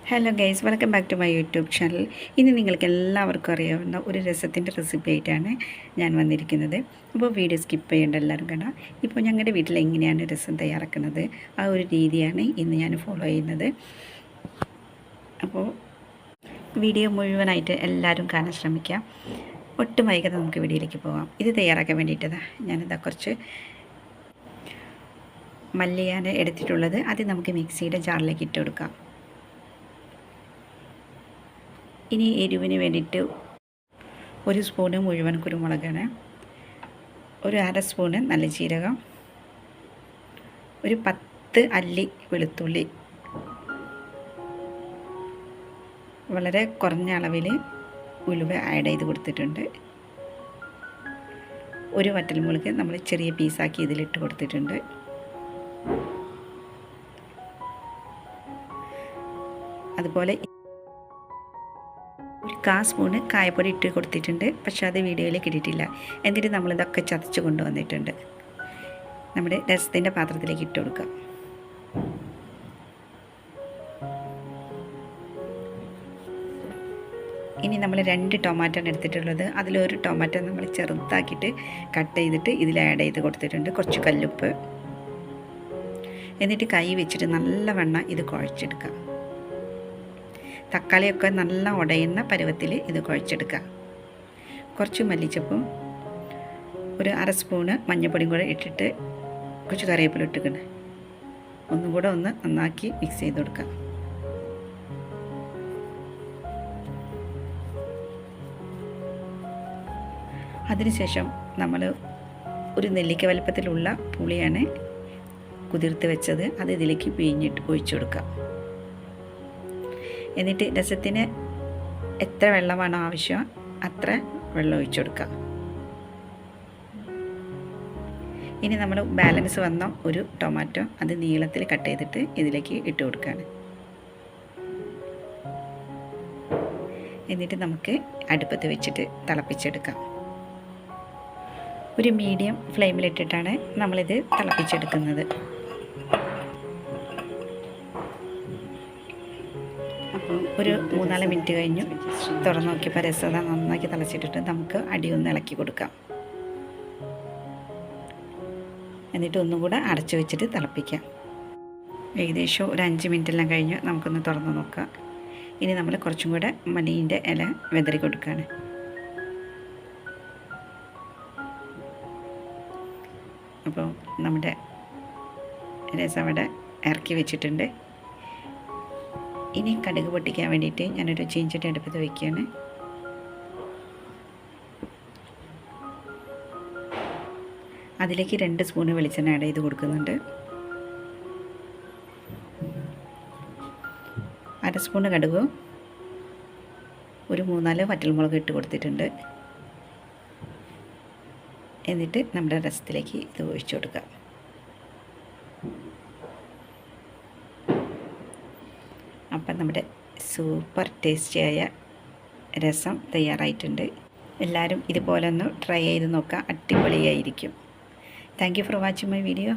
Hello guys, welcome back to my YouTube channel. ഇന്ന് നിങ്ങൾക്ക് എല്ലാവർക്കും അറിയാവുന്ന ഒരു രസത്തിൻ്റെ റെസിപ്പി ആയിട്ടാണ് ഞാൻ വന്നിരിക്കുന്നത്. അപ്പോൾ വീഡിയോ സ്കിപ്പ് ചെയ്യേണ്ട എല്ലാവരും കാണാം. ഇപ്പോൾ ഞങ്ങളുടെ വീട്ടിൽ എങ്ങനെയാണ് രസം തയ്യാറാക്കുന്നത് ആ ഒരു രീതിയാണ് ഇന്ന് ഞാൻ ഫോളോ ചെയ്യുന്നത്. അപ്പോൾ വീഡിയോ മുഴുവനായിട്ട് എല്ലാവരും കാണാൻ ശ്രമിക്കാം. ഒട്ടും വൈകാതെ നമുക്ക് വീഡിയോയിലേക്ക് പോകാം. ഇത് തയ്യാറാക്കാൻ വേണ്ടിയിട്ടതാ ഞാനിതാ കുറച്ച് മല്ലിയാണ് എടുത്തിട്ടുള്ളത്. അത് നമുക്ക് മിക്സിയുടെ ജാറിലേക്ക് ഇട്ട് കൊടുക്കാം. ഇനി എരിവിന് വേണ്ടിയിട്ട് 1 സ്പൂണ് മുഴുവൻ കുരുമുളകാണ്, ഒരു 1/2 സ്പൂണ് നല്ല ജീരകം, ഒരു 10 അല്ലി വെളുത്തുള്ളി, വളരെ കുറഞ്ഞ അളവിൽ ഉലുവ ആഡ് ചെയ്ത് കൊടുത്തിട്ടുണ്ട്. ഒരു വറ്റൽമുളക് നമ്മൾ ചെറിയ പീസാക്കി ഇതിലിട്ട് കൊടുത്തിട്ടുണ്ട്. അതുപോലെ 1/4 സ്പൂണ് കായപ്പൊടി ഇട്ട് കൊടുത്തിട്ടുണ്ട്. പക്ഷേ അത് വീഡിയോയിലേക്ക് ഇട്ടിട്ടില്ല. എന്നിട്ട് നമ്മളിതൊക്കെ ചതച്ച് കൊണ്ടുവന്നിട്ടുണ്ട്. നമ്മുടെ രസത്തിൻ്റെ പാത്രത്തിലേക്ക് ഇട്ട് കൊടുക്കാം. ഇനി നമ്മൾ 2 ടൊമാറ്റോയാണ് എടുത്തിട്ടുള്ളത്. അതിലൊരു ടൊമാറ്റോ നമ്മൾ ചെറുതാക്കിയിട്ട് കട്ട് ചെയ്തിട്ട് ഇതിൽ ആഡ് ചെയ്ത് കൊടുത്തിട്ടുണ്ട്. കുറച്ച് കല്ലുപ്പ്. എന്നിട്ട് കൈ വെച്ചിട്ട് നല്ലവണ്ണം ഇത് കുഴച്ചെടുക്കാം. തക്കാളിയൊക്കെ നല്ല ഉടയുന്ന പരുവത്തിൽ ഇത് കുഴച്ചെടുക്കുക. കുറച്ച് മല്ലിച്ചപ്പും ഒരു 1/2 സ്പൂണ് മഞ്ഞൾപ്പൊടിയും കൂടെ ഇട്ടിട്ട് കുറച്ച് കറിവേപ്പില ഇട്ടിക്കണം. ഒന്നും കൂടെ ഒന്ന് നന്നാക്കി മിക്സ് ചെയ്ത് കൊടുക്കുക. അതിനുശേഷം നമ്മൾ ഒരു നെല്ലിക്ക വലുപ്പത്തിലുള്ള പുളിയാണ് കുതിർത്ത് വെച്ചത്. അത് ഇതിലേക്ക് പിഴിഞ്ഞിട്ട് ഒഴിച്ചു കൊടുക്കുക. എന്നിട്ട് രസത്തിന് എത്ര വെള്ളമാണോ ആവശ്യം അത്ര വെള്ളം ഒഴിച്ചു കൊടുക്കുക. ഇനി നമ്മൾ ബാലൻസ് വന്ന ഒരു ടൊമാറ്റോ അത് നീളത്തിൽ കട്ട് ചെയ്തിട്ട് ഇതിലേക്ക് ഇട്ട് കൊടുക്കുകയാണ്. എന്നിട്ട് നമുക്ക് അടുപ്പത്ത് വെച്ചിട്ട് തിളപ്പിച്ചെടുക്കാം. ഒരു മീഡിയം ഫ്ലെയിമിലിട്ടിട്ടാണ് നമ്മളിത് തിളപ്പിച്ചെടുക്കുന്നത്. അപ്പോൾ ഒരു 3-4 മിനിറ്റ് കഴിഞ്ഞു തുറന്ന് നോക്കിയപ്പോൾ രസം നന്നാക്കി തിളച്ചിട്ടിട്ട് നമുക്ക് അടിയൊന്ന് ഇളക്കി കൊടുക്കാം. എന്നിട്ട് ഒന്നും കൂടെ അടച്ചു വെച്ചിട്ട് തിളപ്പിക്കാം. ഏകദേശം ഒരു 5 മിനിറ്റെല്ലാം കഴിഞ്ഞ് നമുക്കൊന്ന് തുറന്ന് നോക്കാം. ഇനി നമ്മൾ കുറച്ചും കൂടെ മല്ലിൻ്റെ ഇല വെതറി കൊടുക്കുകയാണ്. അപ്പോൾ നമ്മുടെ രസം അവിടെ ഇറക്കി വെച്ചിട്ടുണ്ട്. ഇനി കടുക് പൊട്ടിക്കാൻ വേണ്ടിയിട്ട് ഞാനൊരു ചീഞ്ചട്ടി അടുപ്പത്ത് വയ്ക്കുകയാണ്. അതിലേക്ക് 2 സ്പൂണ് വെളിച്ചെണ്ണ ആഡ് ചെയ്ത് കൊടുക്കുന്നുണ്ട്. 1/2 സ്പൂണ് കടുകും ഒരു 3-4 വറ്റൽമുളക് ഇട്ട് കൊടുത്തിട്ടുണ്ട്. എന്നിട്ട് നമ്മുടെ രസത്തിലേക്ക് ഇത് ഒഴിച്ചു കൊടുക്കുക. അപ്പം നമ്മുടെ സൂപ്പർ ടേസ്റ്റിയായ രസം തയ്യാറായിട്ടുണ്ട്. എല്ലാവരും ഇതുപോലെ ഒന്ന് ട്രൈ ചെയ്ത് നോക്കുക. അടിപൊളിയായിരിക്കും. Thank you for watching my video.